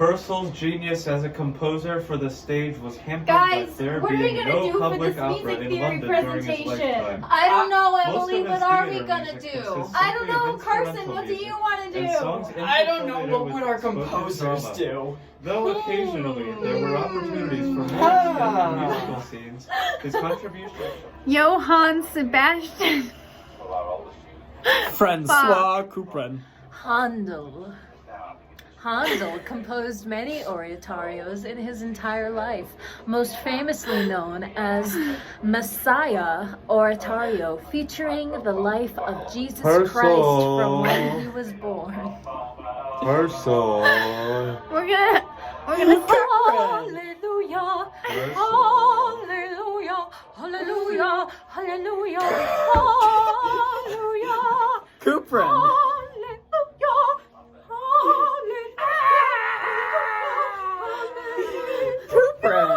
Purcell's genius as a composer for the stage was hampered Guys, by there what are we being gonna no do for public this opera music in theory London during his presentation? lifetime. I don't know, Most Emily. of What his are we theater gonna music do? consists I don't simply of know, Carson. instrumental What do music you want to and songs do? I don't know, interpolated but with what our spoken composers drama. do. Though occasionally there were opportunities for more extended musical scenes, his contribution. Johann Sebastian Francois Couperin. Handel. Handel composed many oratorios in his entire life, most famously known as Messiah Oratorio, featuring the life of Jesus Christ from when he was born. Purcell. We're gonna Hallelujah, hallelujah, hallelujah, hallelujah, hallelujah, Couperin. Couperin.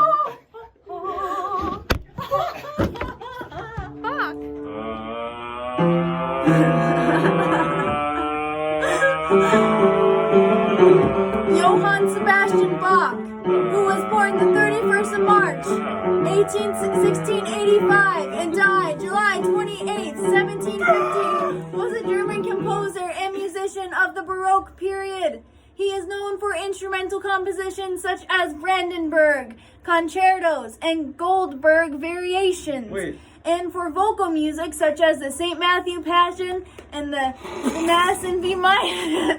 Johann Sebastian Bach, who was born the 31st of March, 1685, and died July 28, 1715, was a German composer and musician of the Baroque period. He is known for instrumental compositions such as Brandenburg concertos and Goldberg variations. And for vocal music such as the St. Matthew Passion and the Mass in B minor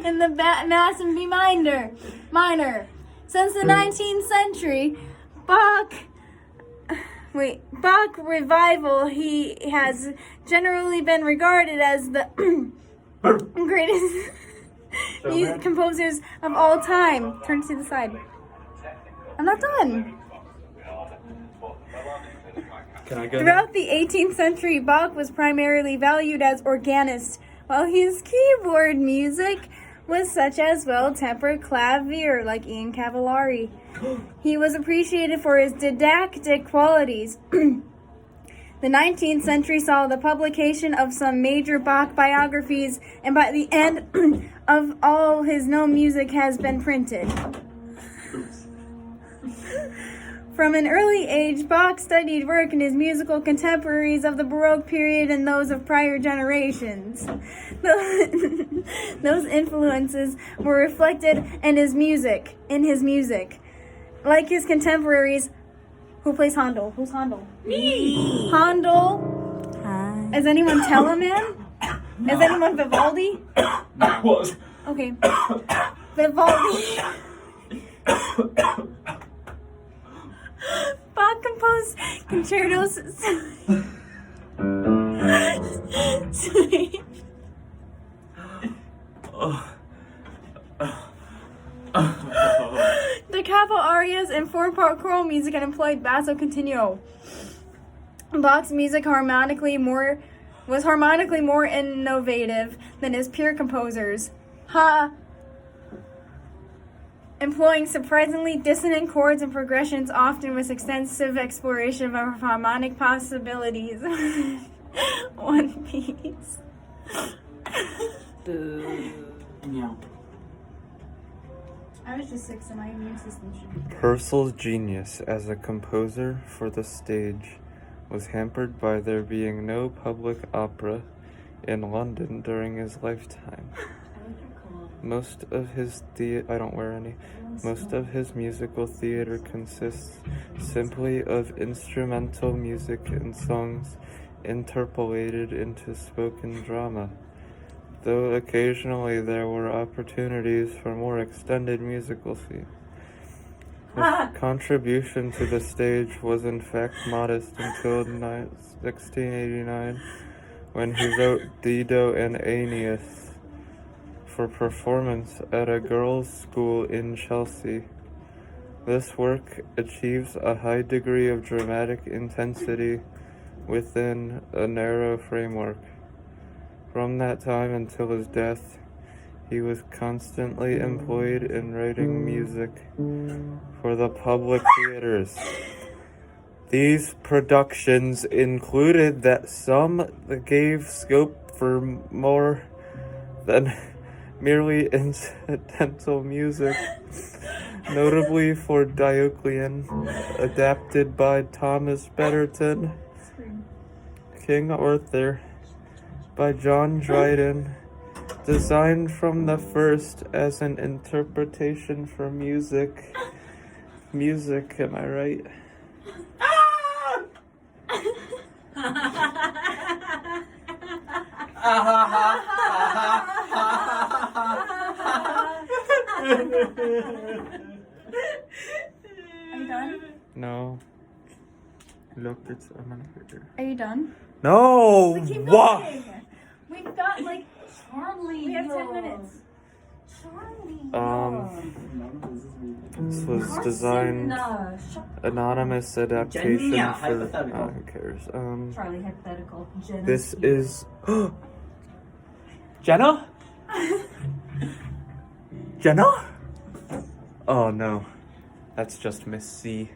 and the Mass in B minor. Since the 19th century, Bach revival, he has generally been regarded as the greatest composers of all time. Turn to the side. I'm not done. Throughout the 18th century, Bach was primarily valued as organist, while his keyboard music was such as well-tempered clavier like Ian Cavallari. He was appreciated for his didactic qualities. The 19th century saw the publication of some major Bach biographies, and by the end of all his known music has been printed. From an early age, Bach studied work in his musical contemporaries of the Baroque period and those of prior generations. Those influences were reflected in his music. Like his contemporaries, who plays Handel? Who's Handel? Me! Handel. Is anyone Telemann? No. Is anyone Vivaldi? I was. Okay. Vivaldi. Bach composed concertos. The capo arias and four-part choral music and employed basso continuo. Bach's music was harmonically more innovative than his peer composers. Employing surprisingly dissonant chords and progressions, often with extensive exploration of harmonic possibilities. One piece. Yeah. I was just sick, so my immune system should be good. Purcell's genius as a composer for the stage was hampered by there being no public opera in London during his lifetime. Most of his musical theater consists simply of instrumental music and songs interpolated into spoken drama, though occasionally there were opportunities for more extended musical scenes. His contribution to the stage was in fact modest until 1689, when he wrote Dido and Aeneas for performance at a girls' school in Chelsea. This work achieves a high degree of dramatic intensity within a narrow framework. From that time until his death, he was constantly employed in writing music for the public theaters. These productions included that some gave scope for more than merely incidental music, notably for Diocletian, adapted by Thomas Betterton, King Arthur, by John Dryden, designed from the first as an interpretation for music. Music, am I right? Are you done? No. Look, it's I'm gonna hurt her. Are you done? No! Keep What? going. We've got like Charlie. we have 10 minutes. This was designed anonymous adaptation Yeah, for hypothetical. who cares? Charlie hypothetical. This is Jenna? Jenna? Oh no. That's just Miss C.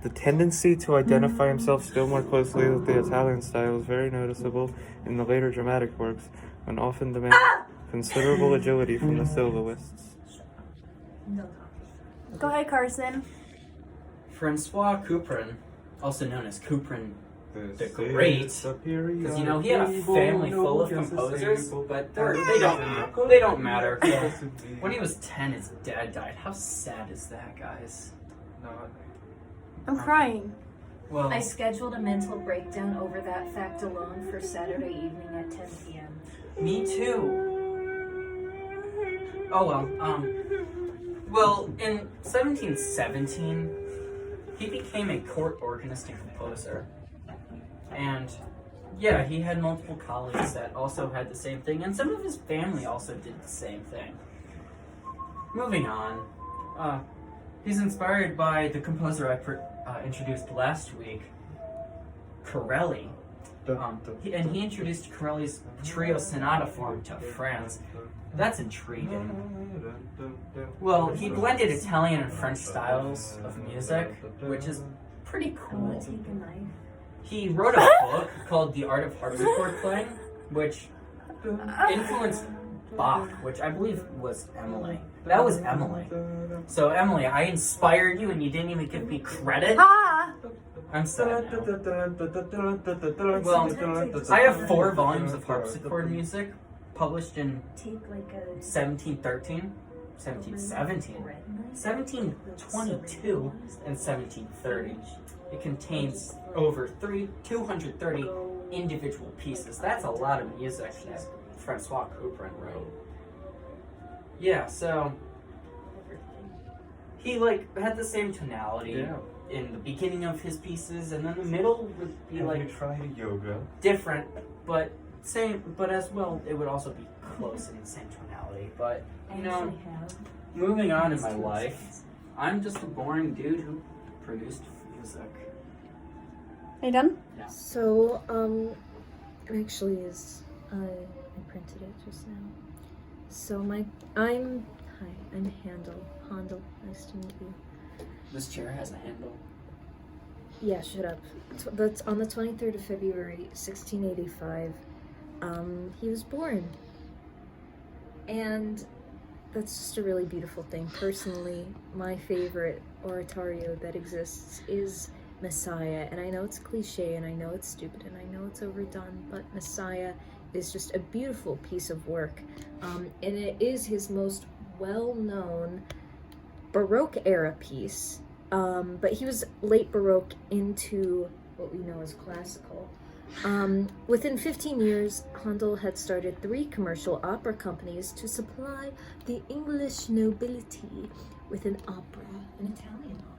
The tendency to identify himself still more closely with the Italian style is very noticeable in the later dramatic works, and often demands considerable agility from the soloists. Go ahead, Carson. Francois Couperin, also known as Couperin the Great, because you know he had a family full of composers, but they don't matter. When he was 10, his dad died. How sad is that, guys? I'm crying. Well, I scheduled a mental breakdown over that fact alone for Saturday evening at 10 p.m. me too. Oh well, well, in 1717, he became a court organist and composer. And yeah, he had multiple colleagues that also had the same thing, and some of his family also did the same thing. Moving on, he's inspired by the composer I introduced last week, Corelli. And he introduced Corelli's trio sonata form to France. That's intriguing. Well, he blended Italian and French styles of music, which is pretty cool. Take a knife. He wrote a book called The Art of Harpsichord Playing, which influenced Bach, which I believe was Emily. That was Emily. So Emily, I inspired you and you didn't even give me credit? Ah! I'm sad now. Well, I have 4 volumes of harpsichord music published in Take like a 1713, 1717, 1722, and 1730. It contains over 230 individual pieces. That's a lot of music that Francois Couperin wrote. Yeah, so he had the same tonality in the beginning of his pieces, and then the middle would be tried yoga? different, but same. But as well, it would also be close in the same tonality. But you know, moving on in my life, I'm just a boring dude who produced music. Are you done? So, actually is, I printed it just now. So I'm Handel, nice to meet you. This chair has a handle. Yeah, shut up. That's on the 23rd of February, 1685, he was born. And that's just a really beautiful thing. Personally, my favorite oratorio that exists is Messiah, and I know it's cliche, and I know it's stupid, and I know it's overdone, but Messiah is just a beautiful piece of work, and it is his most well-known Baroque era piece, but he was late Baroque into what we know as classical. Within 15 years, Handel had started 3 commercial opera companies to supply the English nobility with an opera, an Italian opera.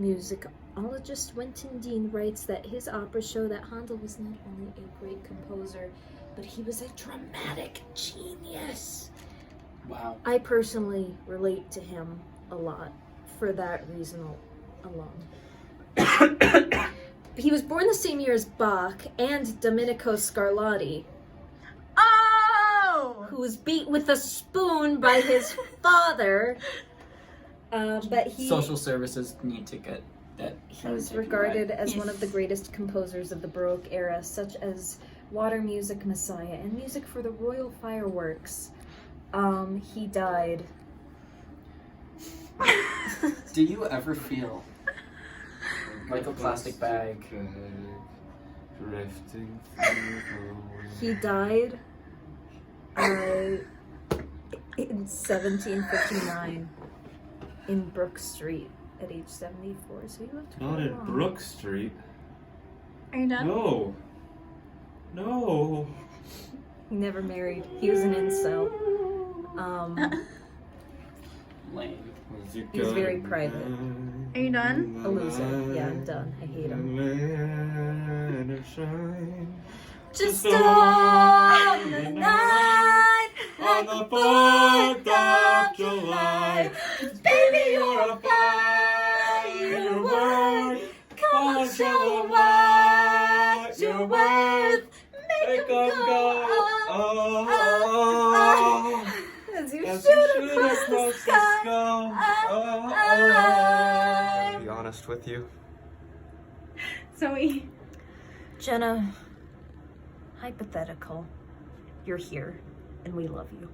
Musicologist Wenton Dean writes that his operas show that Handel was not only a great composer, but he was a dramatic genius. Wow. I personally relate to him a lot for that reason alone. He was born the same year as Bach and Domenico Scarlatti, Oh! who was beat with a spoon by his father. But Social services need to get that. he was regarded as one of the greatest composers of the Baroque era, such as water music messiah, and music for the royal fireworks. He died. Do you ever feel like a plastic bag? Drifting through the wind. He died in 1759 in Brook Street at age 74. So he lived Not quite at long. Brook Street. Are you done? No. No. He never married. He was an incel. Lame. He was very private. Are you done? A loser. Yeah, I'm done. I hate him. Just on the night, On the 4th of July, baby, you're a firework. Come on, show 'em what you're worth. Make 'em go, oh, as you as shoot you shoot across the sky. To be honest with you, Zoe. Jenna, hypothetical. You're here, and we love you.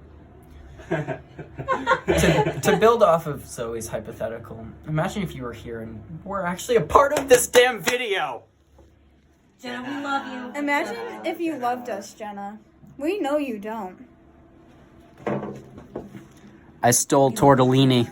To build off of Zoe's hypothetical, imagine if you were here and were actually a part of this damn video. Jenna, we love you. Imagine if you loved us, Jenna. We know you don't. I stole tortellini.